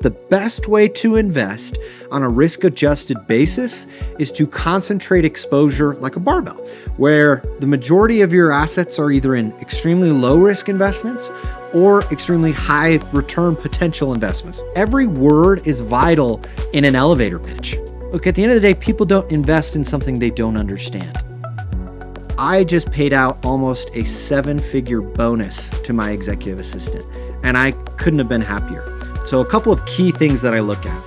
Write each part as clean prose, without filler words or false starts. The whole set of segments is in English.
The best way to invest on a risk-adjusted basis is to concentrate exposure like a barbell, where the majority of your assets are either in extremely low-risk investments or extremely high return potential investments. Every word is vital in an elevator pitch. Look, at the end of the day, people don't invest in something they don't understand. I just paid out almost a 7-figure bonus to my executive assistant, and I couldn't have been happier. So a couple of key things that I look at.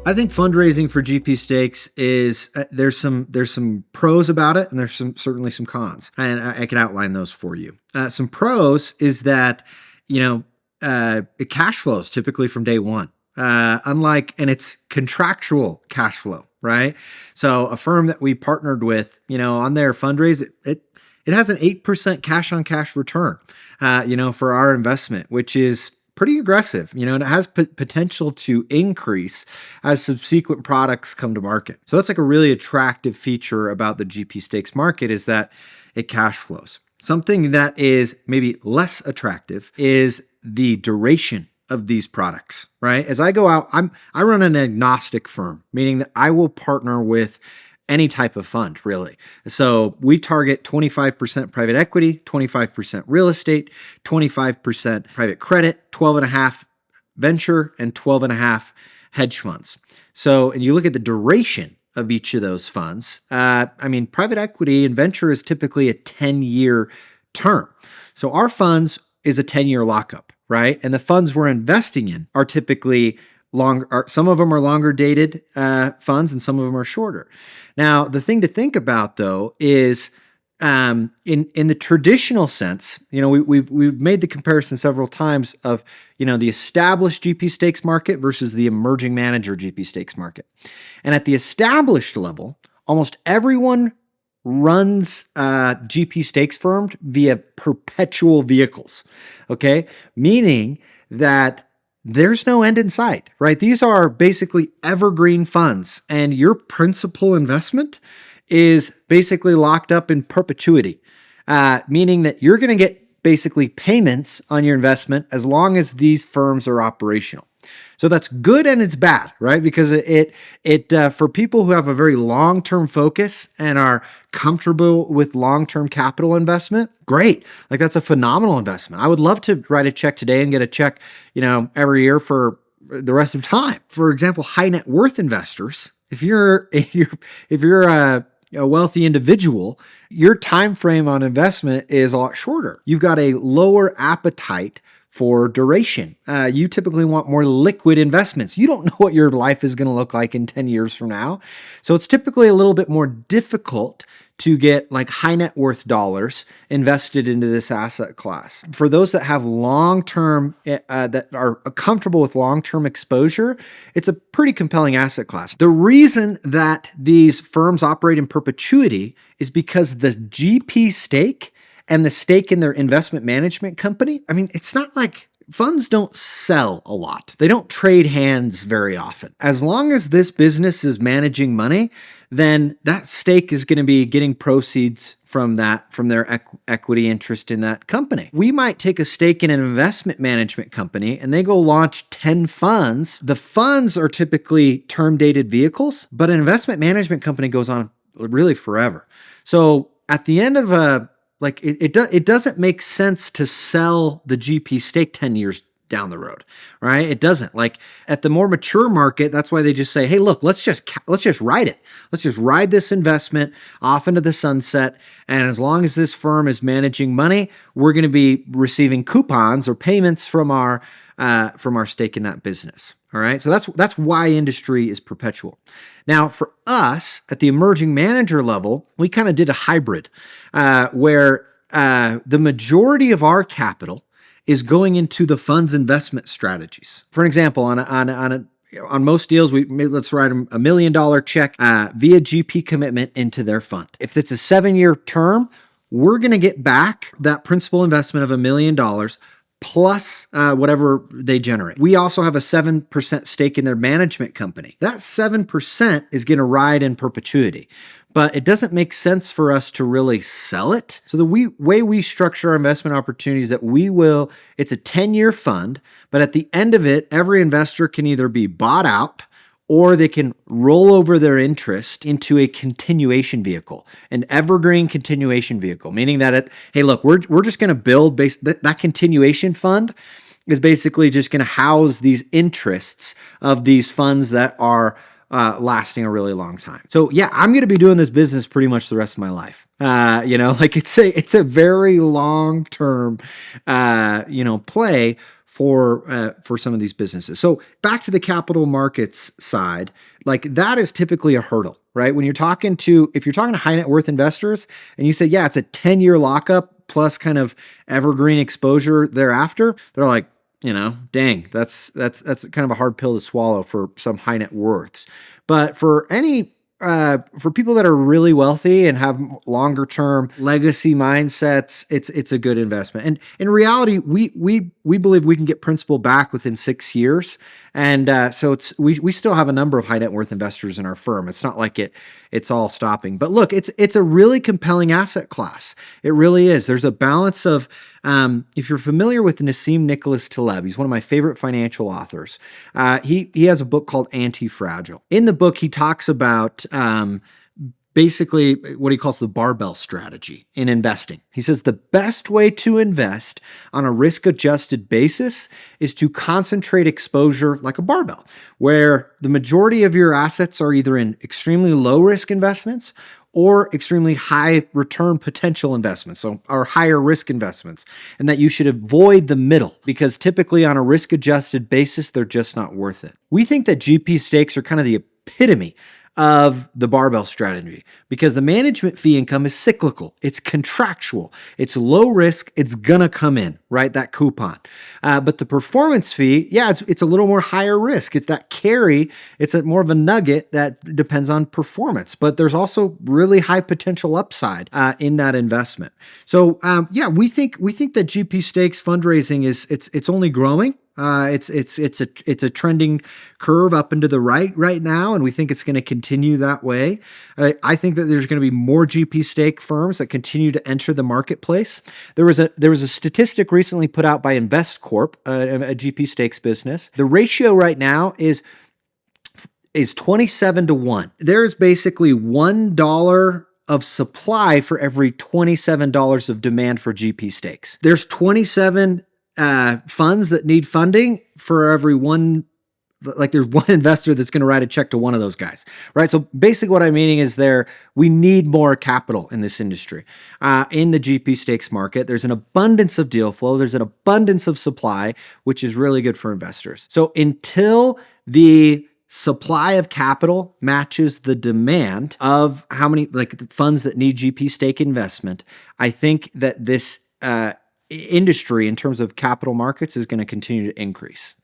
I think fundraising for GP stakes is there's some pros about it, and there's certainly some cons, and I can outline those for you. Some pros is that it cash flows typically from day one, and it's contractual cash flow, right? So a firm that we partnered with, on their fundraise, it has an 8% cash on cash return, for our investment, which is pretty aggressive, and it has potential to increase as subsequent products come to market. So that's like a really attractive feature about the GP stakes market, is that it cash flows. Something that is maybe less attractive is the duration of these products, right? As I go out, I run an agnostic firm, meaning that I will partner with any type of fund, really. So we target 25% private equity, 25% real estate, 25% private credit, 12.5 venture, and 12.5 hedge funds. So, and you look at the duration of each of those funds. Private equity and venture is typically a 10-year term. So our funds is a 10-year lockup, right? And the funds we're investing in are typically some of them are longer dated funds, and some of them are shorter. Now, the thing to think about, though, is in the traditional sense, we've made the comparison several times of the established GP stakes market versus the emerging manager GP stakes market. And at the established level, almost everyone runs GP stakes firms via perpetual vehicles. Okay, meaning that there's no end in sight, right? These are basically evergreen funds, and your principal investment is basically locked up in perpetuity, meaning that you're going to get basically payments on your investment as long as these firms are operational. So that's good and it's bad, right? Because it for people who have a very long-term focus and are comfortable with long-term capital investment, great. Like, that's a phenomenal investment. I would love to write a check today and get a check, every year for the rest of time. For example, high net worth investors, if you're a wealthy individual, your time frame on investment is a lot shorter. You've got a lower appetite for duration. You typically want more liquid investments. You don't know what your life is going to look like in 10 years from now. So it's typically a little bit more difficult to get like high net worth dollars invested into this asset class. For those that have long-term, that are comfortable with long-term exposure, it's a pretty compelling asset class. The reason that these firms operate in perpetuity is because the GP stake and the stake in their investment management company, it's not like funds don't sell a lot. They don't trade hands very often. As long as this business is managing money, then that stake is going to be getting proceeds from their equity interest in that company. We might take a stake in an investment management company and they go launch 10 funds. The funds are typically term dated vehicles, but an investment management company goes on really forever. So at the end of it doesn't make sense to sell the GP stake 10 years down the road, right? It doesn't. Like, at the more mature market, that's why they just say, hey, look, let's just ride it. Let's just ride this investment off into the sunset. And as long as this firm is managing money, we're going to be receiving coupons or payments from our stake in that business. All right. So that's why industry is perpetual. Now, for us at the emerging manager level, we kind of did a hybrid where the majority of our capital is going into the fund's investment strategies. For an example, on most deals, let's write them $1 million check via GP commitment into their fund. If it's a 7-year term, we're going to get back that principal investment of $1 million plus whatever they generate. We also have a 7% stake in their management company. That 7% is going to ride in perpetuity, but it doesn't make sense for us to really sell it. So the way we structure our investment opportunities that it's a 10-year fund, but at the end of it, every investor can either be bought out or they can roll over their interest into a continuation vehicle, an evergreen continuation vehicle, meaning that, hey, look, we're just going to build that continuation fund is basically just going to house these interests of these funds that are lasting a really long time. So yeah, I'm going to be doing this business pretty much the rest of my life. Like it's a very long-term, play for some of these businesses. So back to the capital markets side, like that is typically a hurdle, right? If you're talking to high net worth investors and you say, yeah, it's a 10-year lockup plus kind of evergreen exposure thereafter, they're like, dang, that's kind of a hard pill to swallow for some high net worths. But for people that are really wealthy and have longer term legacy mindsets, it's a good investment. And in reality, we believe we can get principal back within 6 years. And so we still have a number of high net worth investors in our firm. It's not like it's all stopping. But look, it's a really compelling asset class. It really is. There's a balance of if you're familiar with Nassim Nicholas Taleb, he's one of my favorite financial authors. He has a book called Anti-Fragile. In the book, he talks about basically what he calls the barbell strategy in investing. He says the best way to invest on a risk-adjusted basis is to concentrate exposure like a barbell, where the majority of your assets are either in extremely low-risk investments or extremely high return potential investments, or higher risk investments, and that you should avoid the middle because typically on a risk-adjusted basis, they're just not worth it. We think that GP stakes are kind of the epitome of the barbell strategy because the management fee income is cyclical. It's contractual. It's low risk. It's gonna come in, right? That coupon. But the performance fee, yeah, it's a little more higher risk. It's that carry. It's more of a nugget that depends on performance, but there's also really high potential upside in that investment. So yeah, we think that GP stakes fundraising it's only growing. It's a trending curve up and to the right now, and we think it's going to continue that way. I think that there's going to be more GP stake firms that continue to enter the marketplace. There was a statistic recently put out by InvestCorp, a GP stakes business. The ratio right now is 27-1. There's basically $1 of supply for every $27 of demand for GP stakes. There's 27 funds that need funding for every one. Like there's one investor that's going to write a check to one of those guys, right? So basically what I'm meaning is we need more capital in this industry. In the GP stakes market, there's an abundance of deal flow. There's an abundance of supply, which is really good for investors. So until the supply of capital matches the demand of how many the funds that need GP stake investment, I think that this industry in terms of capital markets is going to continue to increase.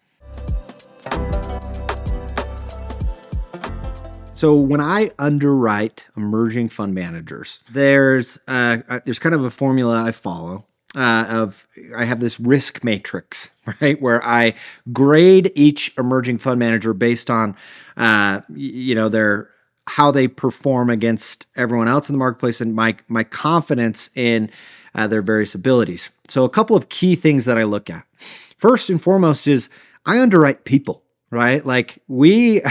So when I underwrite emerging fund managers, there's kind of a formula I follow. I have this risk matrix, right, where I grade each emerging fund manager based on, how they perform against everyone else in the marketplace and my confidence in their various abilities. So a couple of key things that I look at. First and foremost is I underwrite people, right? Like when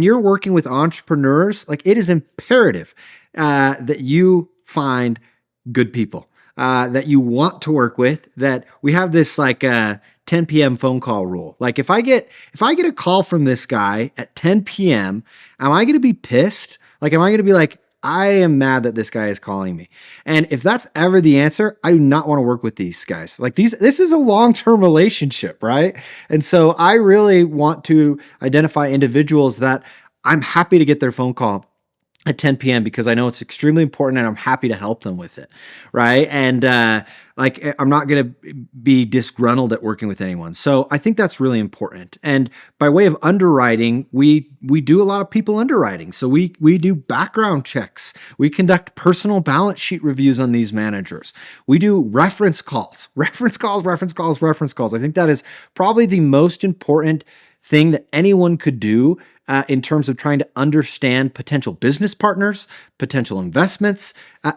you're working with entrepreneurs, like it is imperative that you find good people that you want to work with. That we have this 10 p.m. phone call rule. Like if I get a call from this guy at 10 p.m., am I going to be pissed? Like, am I going to be like, I am mad that this guy is calling me? And if that's ever the answer, I do not want to work with these guys. Like this is a long-term relationship, right? And so I really want to identify individuals that I'm happy to get their phone call at 10 p.m. because I know it's extremely important and I'm happy to help them with it, right? And I'm not going to be disgruntled at working with anyone. So I think that's really important. And by way of underwriting, we do a lot of people underwriting. So we do background checks. We conduct personal balance sheet reviews on these managers. We do reference calls. I think that is probably the most important thing that anyone could do in terms of trying to understand potential business partners, potential investments,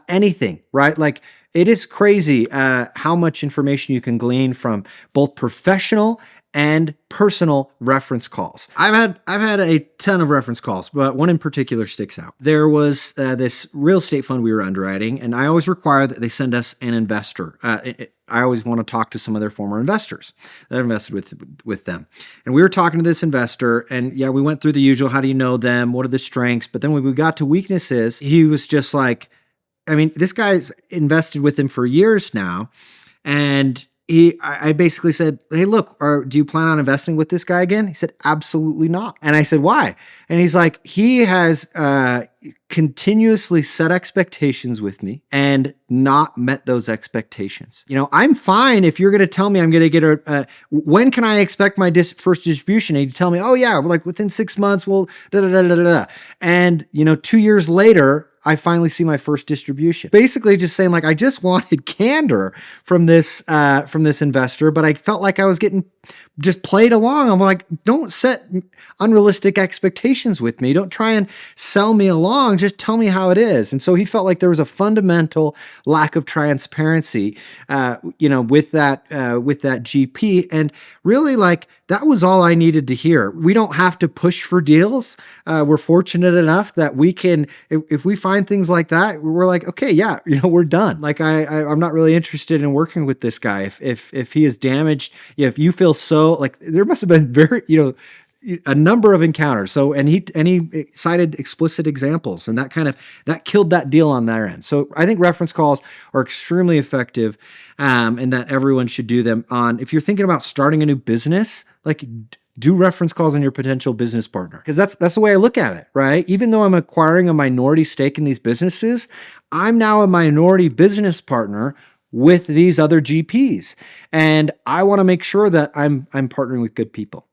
anything, right? Like it is crazy how much information you can glean from both professional and personal reference calls. I've had a ton of reference calls, but one in particular sticks out. There was this real estate fund we were underwriting, and I always require that they send us an investor. I always want to talk to some of their former investors that I've invested with them. And we were talking to this investor, and yeah, we went through the usual, how do you know them? What are the strengths? But then when we got to weaknesses, he was just like, I mean, this guy's invested with him for years now. And I basically said, hey, look, do you plan on investing with this guy again? He said, absolutely not. And I said, why? And he's like, he has continuously set expectations with me and not met those expectations. You know, I'm fine if you're going to tell me I'm going to get when can I expect my first distribution? And you tell me, oh yeah, like within 6 months, we'll da da da da da. And 2 years later, I finally see my first distribution. Basically just saying like, I just wanted candor from this investor, but I felt like I was getting just played along. I'm like, don't set unrealistic expectations with me. Don't try and sell me along. Just tell me how it is. And so he felt like there was a fundamental lack of transparency, with that GP. And really, like, that was all I needed to hear. We don't have to push for deals. We're fortunate enough that we can, if we find things like that, we're like, okay, yeah, we're done. Like I'm not really interested in working with this guy. If he is damaged, if you feel so like, there must have been a number of encounters. So, and he cited explicit examples, and that killed that deal on their end. So I think reference calls are extremely effective, and that everyone should do them if you're thinking about starting a new business, like do reference calls on your potential business partner. Because that's the way I look at it, right? Even though I'm acquiring a minority stake in these businesses, I'm now a minority business partner with these other GPs. And I want to make sure that I'm partnering with good people.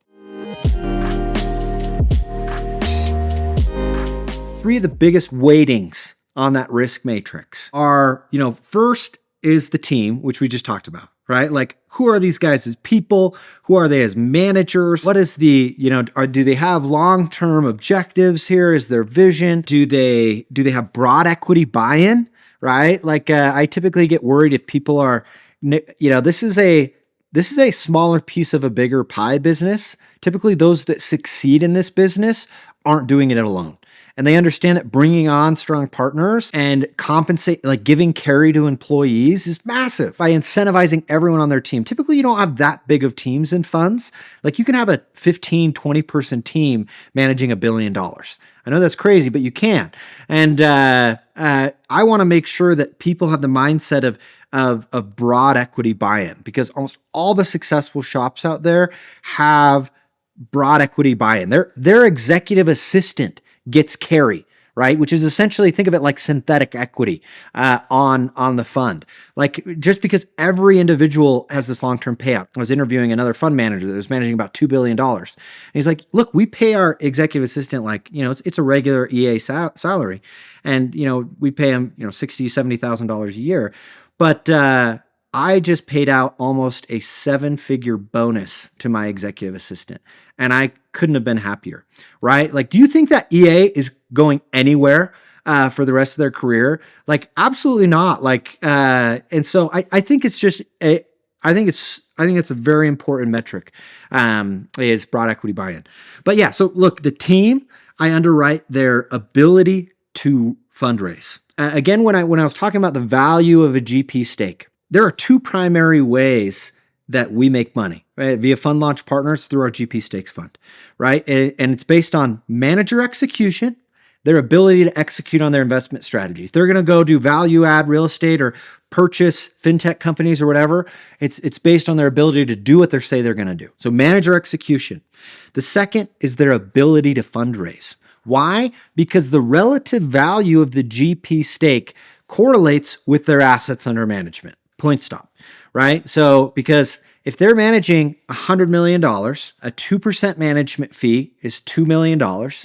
3 of the biggest weightings on that risk matrix are, first is the team, which we just talked about, right? Like, who are these guys as people? Who are they as managers? What is do they have long-term objectives here? Is their vision? Do they have broad equity buy-in, right? Like, I typically get worried if people are, this is a smaller piece of a bigger pie business. Typically, those that succeed in this business aren't doing it alone. And they understand that bringing on strong partners and giving carry to employees is massive by incentivizing everyone on their team. Typically, you don't have that big of teams in funds. Like, you can have a 15, 20 person team managing $1 billion. I know that's crazy, but you can. And I want to make sure that people have the mindset of broad equity buy-in, because almost all the successful shops out there have broad equity buy-in. Their executive assistant gets carry, right? Which is essentially, think of it like synthetic equity on the fund. Like, just because every individual has this long-term payout. I was interviewing another fund manager that was managing about $2 billion. And he's like, look, we pay our executive assistant like, it's a regular EA salary. And, we pay him, $60,000, $70,000 a year. But I just paid out almost a 7-figure bonus to my executive assistant, and I couldn't have been happier, right? Like, do you think that EA is going anywhere for the rest of their career? Like, absolutely not. Like, and so I think it's just I think it's a very important metric, is broad equity buy-in. But yeah, so look, the team, I underwrite their ability to fundraise. Again, when I was talking about the value of a GP stake, there are 2 primary ways that we make money, right? Via fund launch partners through our GP stakes fund, right? And it's based on manager execution, their ability to execute on their investment strategy. If they're going to go do value add real estate or purchase fintech companies or whatever, it's based on their ability to do what they say they're going to do. So manager execution. The second is their ability to fundraise. Why? Because the relative value of the GP stake correlates with their assets under management. Point stop, right? So, because if they're managing $100 million, a 2% management fee is $2 million.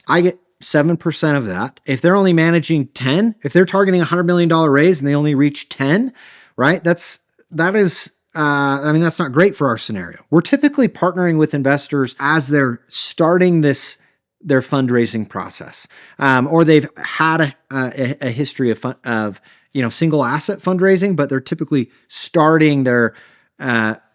I get 7% of that. If they're only managing 10, if they're targeting a $100 million raise and they only reach 10, right? That's not great for our scenario. We're typically partnering with investors as they're starting their fundraising process, or they've had a history of single asset fundraising, but they're typically starting their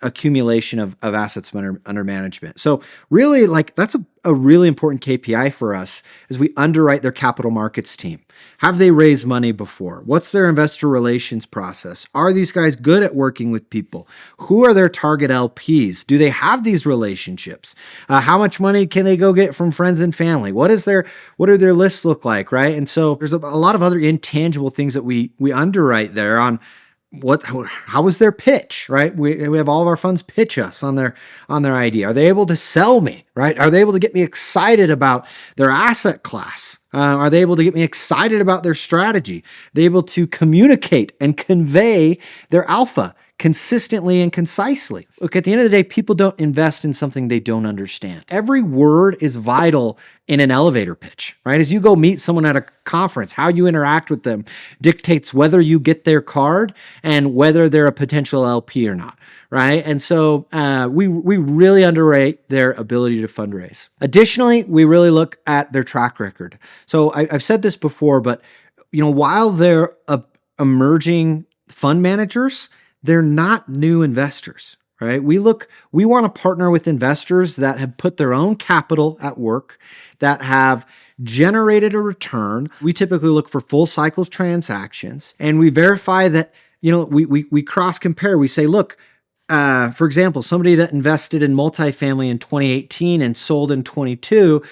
accumulation of assets under management. So really, that's a really important KPI for us as we underwrite their capital markets team. Have they raised money before? What's their investor relations process? Are these guys good at working with people? Who are their target LPs? Do they have these relationships? How much money can they go get from friends and family? What do their lists look like, right? And so there's a lot of other intangible things that we underwrite there on. How was their pitch, right? We have all of our funds pitch us on their idea. Are they able to sell me, right? Are they able to get me excited about their asset class? Are they able to get me excited about their strategy? Are they able to communicate and convey their alpha consistently and concisely? Look, at the end of the day, people don't invest in something they don't understand. Every word is vital in an elevator pitch, right? As you go meet someone at a conference, how you interact with them dictates whether you get their card and whether they're a potential LP or not, right? And so we really underrate their ability to fundraise. Additionally, we really look at their track record. So I've said this before, but while they're emerging fund managers, they're not new investors, right? We want to partner with investors that have put their own capital at work, that have generated a return. We typically look for full cycle transactions, and we verify that, we cross compare. We say, look, for example, somebody that invested in multifamily in 2018 and sold in 22,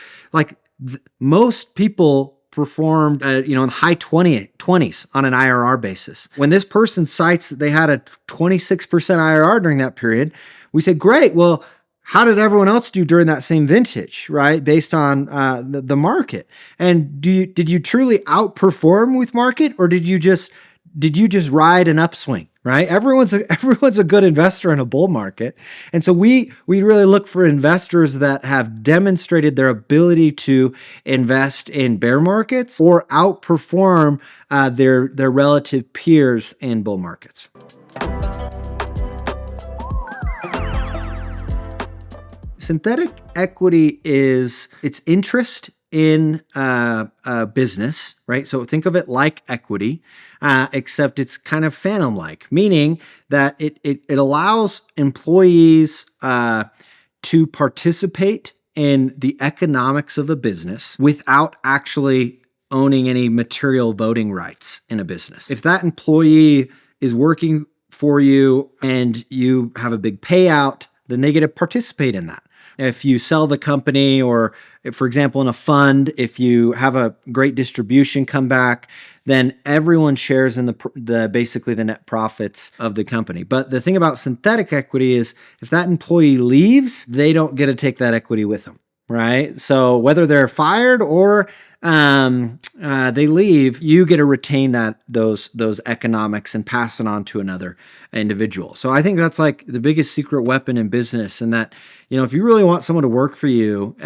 most people performed, in the high 20s on an IRR basis. When this person cites that they had a 26% IRR during that period, we say, great, well, how did everyone else do during that same vintage, right? Based on the market. And did you truly outperform with market, or did you just ride an upswing? Right? Everyone's a good investor in a bull market. And so we really look for investors that have demonstrated their ability to invest in bear markets or outperform their relative peers in bull markets. Synthetic equity is its interest in a business, right? So think of it like equity, except it's kind of phantom-like, meaning that it allows employees to participate in the economics of a business without actually owning any material voting rights in a business. If that employee is working for you and you have a big payout, then they get to participate in that. If you sell the company, or if, for example, in a fund, if you have a great distribution come back, then everyone shares in basically the net profits of the company. But the thing about synthetic equity is if that employee leaves, they don't get to take that equity with them, right? So whether they're fired or they leave, you get to retain those economics and pass it on to another individual. So I think that's like the biggest secret weapon in business, and that, if you really want someone to work for you,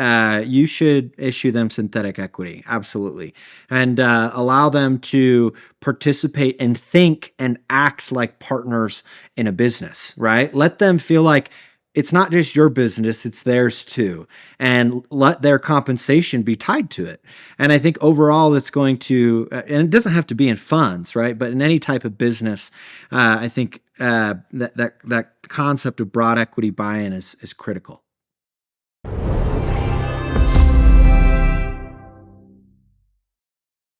you should issue them synthetic equity, absolutely, and allow them to participate and think and act like partners in a business, right? Let them feel like it's not just your business, it's theirs too. And let their compensation be tied to it. And I think overall it's going to, and it doesn't have to be in funds, right? But in any type of business, I think that concept of broad equity buy-in is critical.